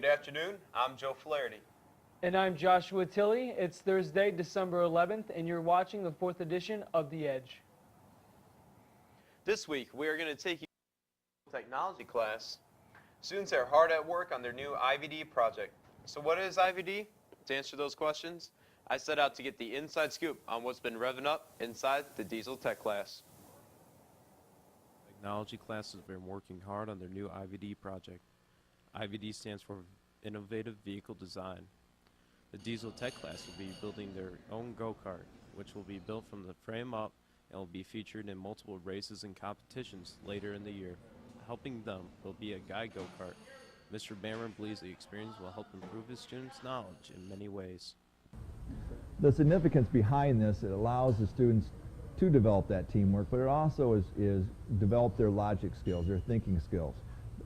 Good afternoon, I'm Joe Flaherty. And I'm Joshua Tilley. It's Thursday, December 11th, and you're watching the 4th edition of The Edge. This week, we are going to take you to a technology class. Students are hard at work on their new IVD project. So what is IVD? To answer those questions, I set out to get the inside scoop on what's been revving up inside the diesel tech class. Technology class has been working hard on their new IVD project. IVD stands for Innovative Vehicle Design. The diesel tech class will be building their own go-kart, which will be built from the frame up and will be featured in multiple races and competitions later in the year. Helping them will be a guide go-kart. Mr. Barron believes the experience will help improve his students' knowledge in many ways. The significance behind this, it allows the students to develop that teamwork, but it also is develop their logic skills, their thinking skills.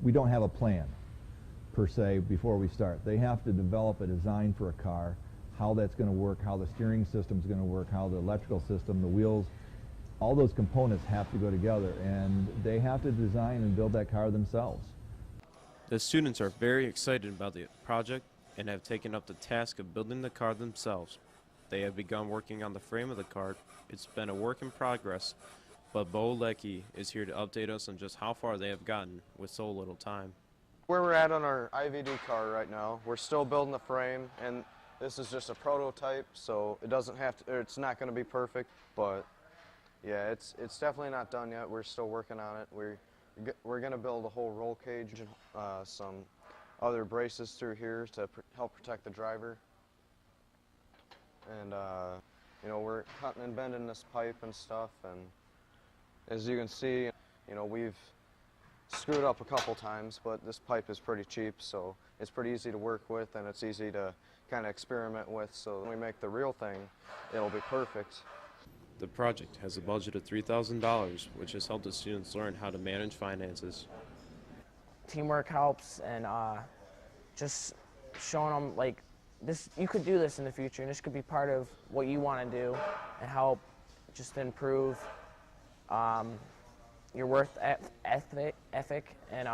We don't have a plan per se before we start. They have to develop a design for a car, how that's going to work, how the steering system is going to work, how the electrical system, the wheels, all those components have to go together, and they have to design and build that car themselves. The students are very excited about the project and have taken up the task of building the car themselves. They have begun working on the frame of the car. It's been a work in progress, but Bo Leckie is here to update us on just how far they have gotten with so little time. Where we're at on our IVD car right now, we're still building the frame, and this is just a prototype, so it doesn't have to, it's not going to be perfect, but yeah, it's definitely not done yet. We're still working on it. We're going to build a whole roll cage and some other braces through here to help protect the driver. And you know, we're cutting and bending this pipe and stuff, and as you can see, you know, we've screwed up a couple times, but this pipe is pretty cheap, so it's pretty easy to work with, and it's easy to kind of experiment with, so when we make the real thing, it'll be perfect. The project has a budget of $3,000, which has helped the students learn how to manage finances. Teamwork helps, and just showing them, like, this, you could do this in the future, and this could be part of what you want to do and help just improve your work ethic and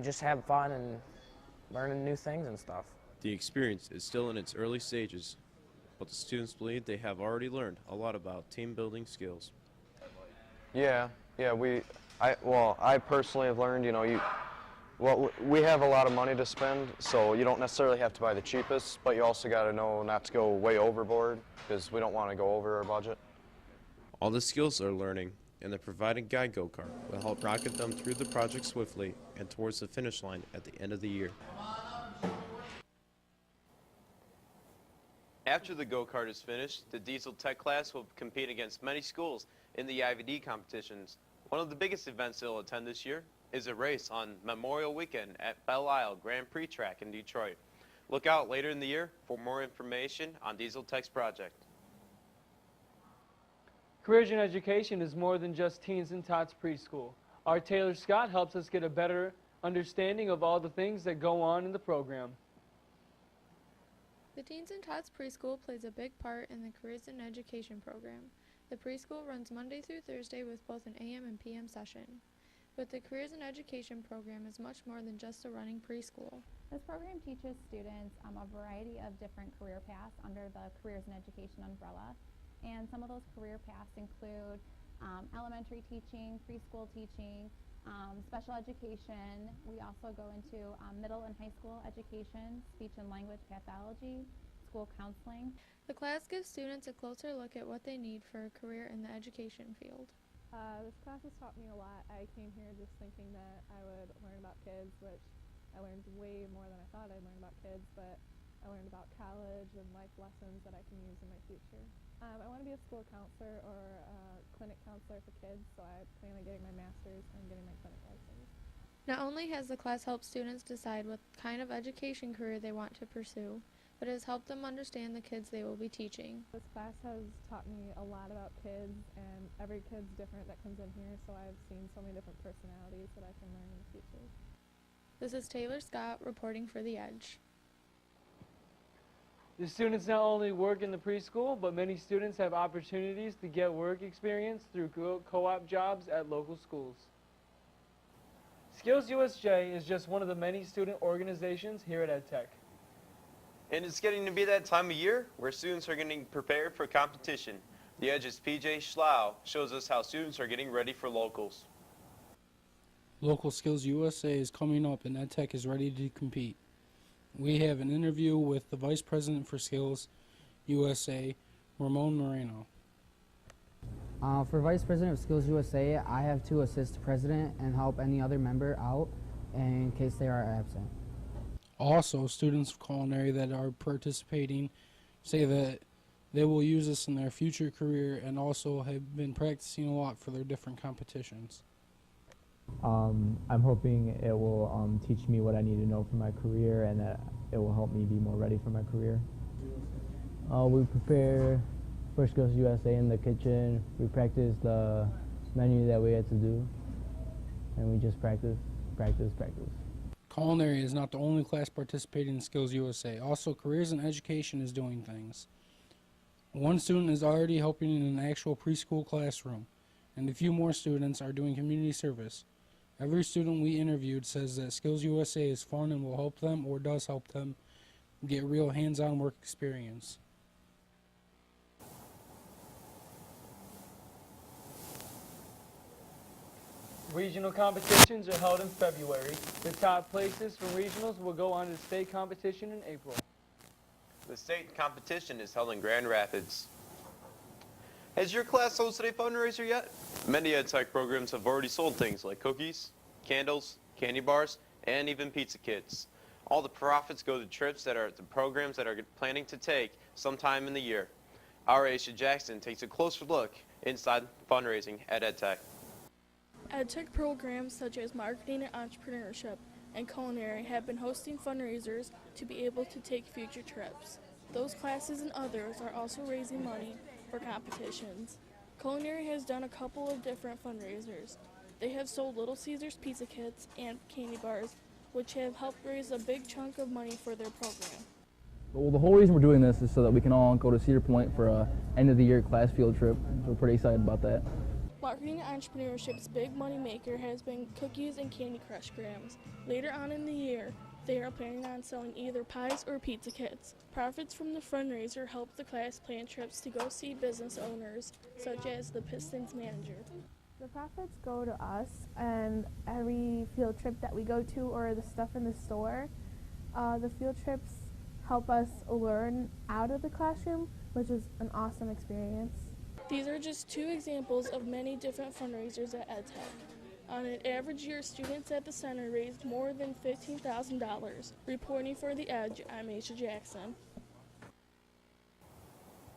just have fun and learning new things and stuff. The experience is still in its early stages, but the students believe they have already learned a lot about team building skills. Yeah, I personally have learned, you know, we have a lot of money to spend, so you don't necessarily have to buy the cheapest, but you also got to know not to go way overboard, because we don't want to go over our budget. All the skills they're learning and the provided guide go-kart will help rocket them through the project swiftly and towards the finish line at the end of the year. After the go-kart is finished, the diesel tech class will compete against many schools in the IVD competitions. One of the biggest events they'll attend this year is a race on Memorial Weekend at Belle Isle Grand Prix Track in Detroit. Look out later in the year for more information on Diesel Tech's project. Careers in Education is more than just Teens and Tots Preschool. Our Taylor Scott helps us get a better understanding of all the things that go on in the program. The Teens and Tots Preschool plays a big part in the Careers in Education program. The preschool runs Monday through Thursday with both an AM and PM session. But the Careers in Education program is much more than just a running preschool. This program teaches students a variety of different career paths under the Careers in Education umbrella. And some of those career paths include elementary teaching, preschool teaching, special education. We also go into middle and high school education, speech and language pathology, school counseling. The class gives students a closer look at what they need for a career in the education field. This class has taught me a lot. I came here just thinking that I would learn about kids, which I learned way more than I thought I'd learn about kids, but I learned about college and life lessons that I can use in my future. I want to be a school counselor or a clinic counselor for kids, so I plan on getting my master's and getting my clinic license. Not only has the class helped students decide what kind of education career they want to pursue, but it has helped them understand the kids they will be teaching. This class has taught me a lot about kids, and every kid's different that comes in here, so I've seen so many different personalities that I can learn in the future. This is Taylor Scott reporting for The Edge. The students not only work in the preschool, but many students have opportunities to get work experience through co-op jobs at local schools. Skills USJ is just one of the many student organizations here at EdTech. And it's getting to be that time of year where students are getting prepared for competition. The Edge's PJ Schlau shows us how students are getting ready for locals. Local Skills USA is coming up and EdTech is ready to compete. We have an interview with the Vice President for Skills USA, Ramon Moreno. For Vice President of Skills USA, I have to assist the President and help any other member out in case they are absent. Also, students of culinary that are participating say that they will use this in their future career and also have been practicing a lot for their different competitions. I'm hoping it will teach me what I need to know for my career and that it will help me be more ready for my career. We prepare for Skills USA in the kitchen. We practice the menu that we had to do, and we just practice. Culinary is not the only class participating in Skills USA. Also, Careers in Education is doing things. One student is already helping in an actual preschool classroom, and a few more students are doing community service. Every student we interviewed says that Skills USA is fun and will help them or does help them get real hands-on work experience. Regional competitions are held in February. The top places from regionals will go on to state competition in April. The state competition is held in Grand Rapids. Has your class hosted a fundraiser yet? Many EdTech programs have already sold things like cookies, candles, candy bars, and even pizza kits. All the profits go to trips that are the programs that are planning to take sometime in the year. Our Aisha Jackson takes a closer look inside fundraising at EdTech. EdTech programs such as marketing and entrepreneurship and culinary have been hosting fundraisers to be able to take future trips. Those classes and others are also raising money for competitions. Culinary has done a couple of different fundraisers. They have sold Little Caesars pizza kits and candy bars, which have helped raise a big chunk of money for their program. Well, the whole reason we're doing this is so that we can all go to Cedar Point for a end of the year class field trip. So we're pretty excited about that. Marketing and entrepreneurship's big money maker has been cookies and Candy Crush grams. Later on in the year, they are planning on selling either pies or pizza kits. Profits from the fundraiser help the class plan trips to go see business owners, such as the Pistons manager. The profits go to us, and every field trip that we go to or the stuff in the store, the field trips help us learn out of the classroom, which is an awesome experience. These are just two examples of many different fundraisers at EdTech. On an average year, students at the center raised more than $15,000. Reporting for The Edge, I'm Aisha Jackson.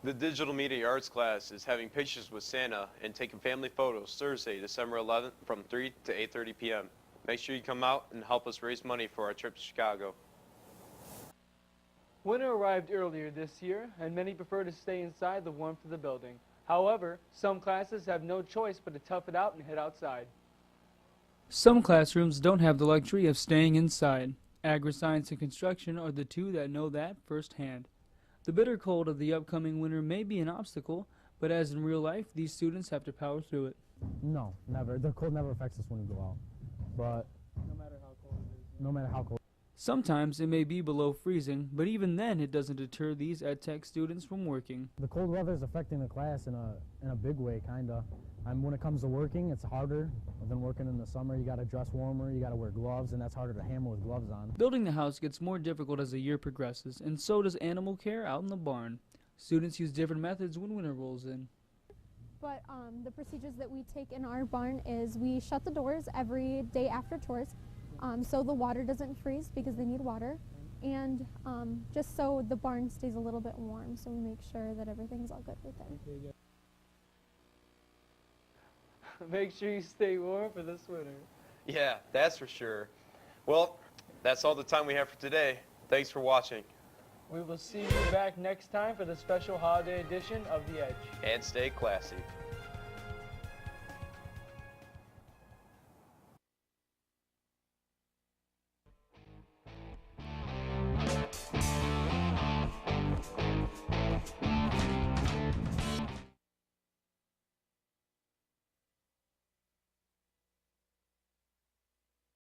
The Digital Media Arts class is having pictures with Santa and taking family photos Thursday, December 11th from 3 to 8:30 p.m. Make sure you come out and help us raise money for our trip to Chicago. Winter arrived earlier this year, and many prefer to stay inside the warmth of the building. However, some classes have no choice but to tough it out and head outside. Some classrooms don't have the luxury of staying inside. Agri-science and construction are the two that know that firsthand. The bitter cold of the upcoming winter may be an obstacle, but as in real life, these students have to power through it. No, never. The cold never affects us when we go out. But No matter how cold it is. no matter how cold. Sometimes it may be below freezing, but even then it doesn't deter these EdTech students from working. The cold weather is affecting the class in a big way, kinda. When it comes to working, it's harder than working in the summer. You gotta dress warmer, you gotta wear gloves, and that's harder to hammer with gloves on. Building the house gets more difficult as the year progresses, and so does animal care out in the barn. Students use different methods when winter rolls in. But the procedures that we take in our barn is we shut the doors every day after chores, so the water doesn't freeze because they need water, and just so the barn stays a little bit warm, so we make sure that everything's all good with it. Make sure you stay warm for this winter. Yeah, that's for sure. Well, that's all the time we have for today. Thanks for watching. We will see you back next time for the special holiday edition of The Edge. And stay classy.